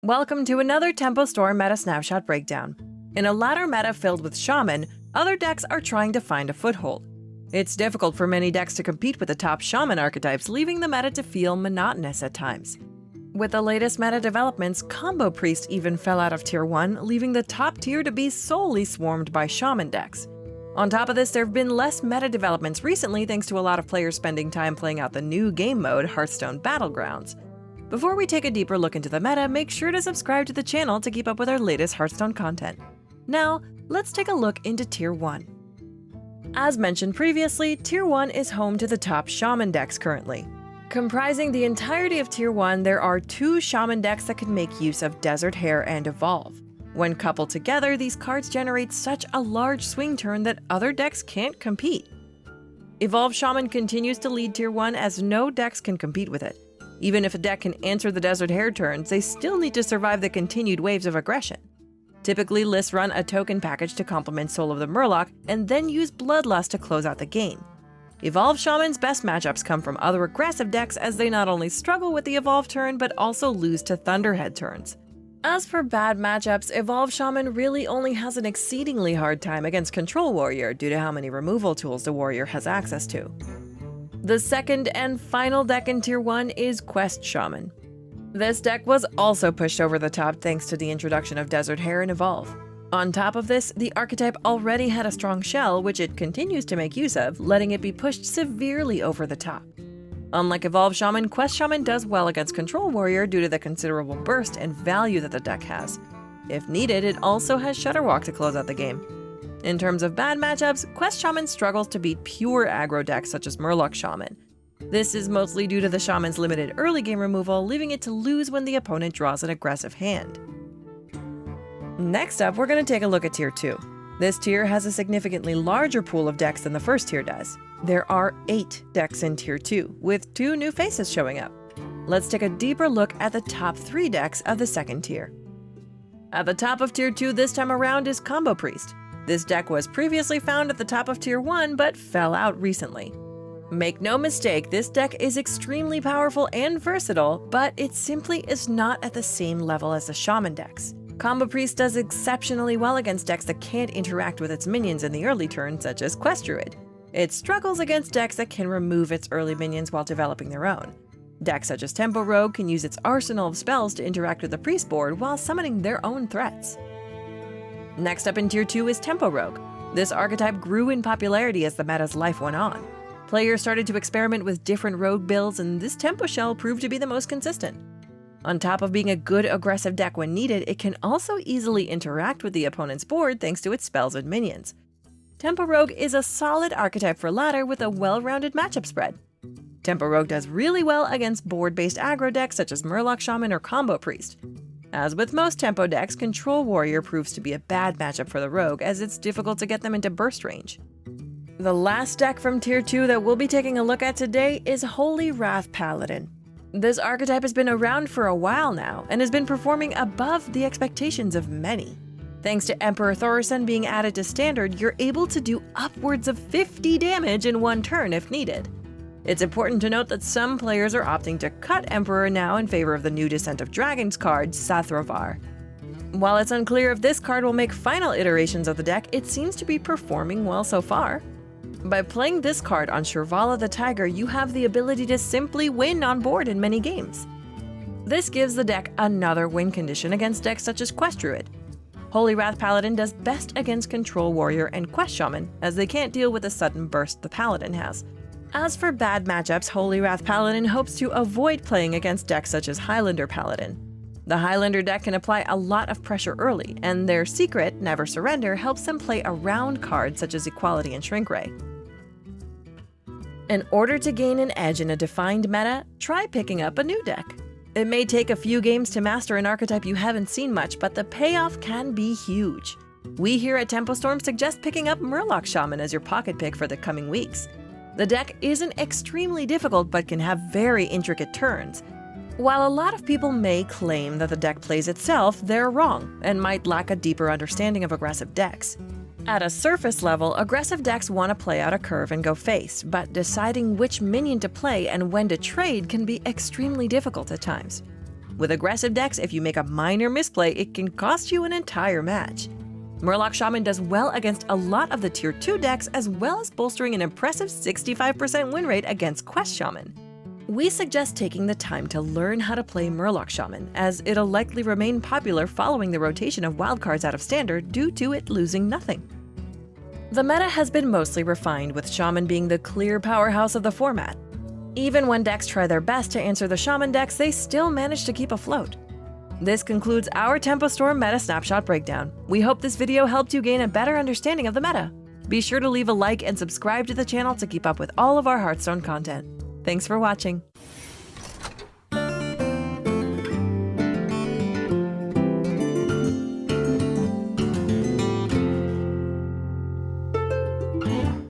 Welcome to another Tempo Store Meta Snapshot breakdown. In a ladder meta filled with Shaman, other decks are trying to find a foothold. It's difficult for many decks to compete with the top Shaman archetypes, leaving the meta to feel monotonous at times. With the latest meta developments, Combo Priest even fell out of Tier 1, leaving the top tier to be solely swarmed by Shaman decks. On top of this, there have been less meta developments recently thanks to a lot of players spending time playing out the new game mode, Hearthstone Battlegrounds. Before we take a deeper look into the meta, make sure to subscribe to the channel to keep up with our latest Hearthstone content. Now, let's take a look into Tier 1. As mentioned previously, Tier 1 is home to the top Shaman decks currently. Comprising the entirety of Tier 1, there are 2 Shaman decks that can make use of Desert Hare and Evolve. When coupled together, these cards generate such a large swing turn that other decks can't compete. Evolve Shaman continues to lead Tier 1 as no decks can compete with it. Even if a deck can answer the Desert Hare turns, they still need to survive the continued waves of aggression. Typically, lists run a token package to complement Soul of the Murloc, and then use Bloodlust to close out the game. Evolve Shaman's best matchups come from other aggressive decks as they not only struggle with the Evolve turn, but also lose to Thunderhead turns. As for bad matchups, Evolve Shaman really only has an exceedingly hard time against Control Warrior due to how many removal tools the warrior has access to. The second and final deck in Tier 1 is Quest Shaman. This deck was also pushed over the top thanks to the introduction of Desert Hare and Evolve. On top of this, the archetype already had a strong shell, which it continues to make use of, letting it be pushed severely over the top. Unlike Evolve Shaman, Quest Shaman does well against Control Warrior due to the considerable burst and value that the deck has. If needed, it also has Shudderwalk to close out the game. In terms of bad matchups, Quest Shaman struggles to beat pure aggro decks such as Murloc Shaman. This is mostly due to the Shaman's limited early game removal, leaving it to lose when the opponent draws an aggressive hand. Next up, we're going to take a look at Tier 2. This tier has a significantly larger pool of decks than the first tier does. There are 8 decks in Tier 2, with 2 new faces showing up. Let's take a deeper look at the top 3 decks of the second tier. At the top of Tier 2 this time around is Combo Priest. This deck was previously found at the top of Tier 1, but fell out recently. Make no mistake, this deck is extremely powerful and versatile, but it simply is not at the same level as the Shaman decks. Combo Priest does exceptionally well against decks that can't interact with its minions in the early turn, such as Quest Druid. It struggles against decks that can remove its early minions while developing their own. Decks such as Tempo Rogue can use its arsenal of spells to interact with the Priest board while summoning their own threats. Next up in Tier 2 is Tempo Rogue. This archetype grew in popularity as the meta's life went on. Players started to experiment with different rogue builds, and this Tempo Shell proved to be the most consistent. On top of being a good aggressive deck when needed, it can also easily interact with the opponent's board thanks to its spells and minions. Tempo Rogue is a solid archetype for ladder with a well-rounded matchup spread. Tempo Rogue does really well against board-based aggro decks such as Murloc Shaman or Combo Priest. As with most Tempo decks, Control Warrior proves to be a bad matchup for the Rogue as it's difficult to get them into burst range. The last deck from Tier 2 that we'll be taking a look at today is Holy Wrath Paladin. This archetype has been around for a while now and has been performing above the expectations of many. Thanks to Emperor Thaurissan being added to Standard, you're able to do upwards of 50 damage in one turn if needed. It's important to note that some players are opting to cut Emperor now in favor of the new Descent of Dragons card, Sathrovar. While it's unclear if this card will make final iterations of the deck, it seems to be performing well so far. By playing this card on Shirvala the Tiger, you have the ability to simply win on board in many games. This gives the deck another win condition against decks such as Quest Druid. Holy Wrath Paladin does best against Control Warrior and Quest Shaman, as they can't deal with the sudden burst the Paladin has. As for bad matchups, Holy Wrath Paladin hopes to avoid playing against decks such as Highlander Paladin. The Highlander deck can apply a lot of pressure early, and their secret, Never Surrender, helps them play around cards such as Equality and Shrink Ray. In order to gain an edge in a defined meta, try picking up a new deck. It may take a few games to master an archetype you haven't seen much, but the payoff can be huge. We here at Tempo Storm suggest picking up Murloc Shaman as your pocket pick for the coming weeks. The deck isn't extremely difficult but can have very intricate turns. While a lot of people may claim that the deck plays itself, they're wrong and might lack a deeper understanding of aggressive decks. At a surface level, aggressive decks want to play out a curve and go face, but deciding which minion to play and when to trade can be extremely difficult at times. With aggressive decks, if you make a minor misplay, it can cost you an entire match. Murloc Shaman does well against a lot of the Tier 2 decks, as well as bolstering an impressive 65% win rate against Quest Shaman. We suggest taking the time to learn how to play Murloc Shaman, as it'll likely remain popular following the rotation of wildcards out of Standard due to it losing nothing. The meta has been mostly refined, with Shaman being the clear powerhouse of the format. Even when decks try their best to answer the Shaman decks, they still manage to keep afloat. This concludes our Tempo Storm Meta Snapshot breakdown. We hope this video helped you gain a better understanding of the meta. Be sure to leave a like and subscribe to the channel to keep up with all of our Hearthstone content. Thanks for watching.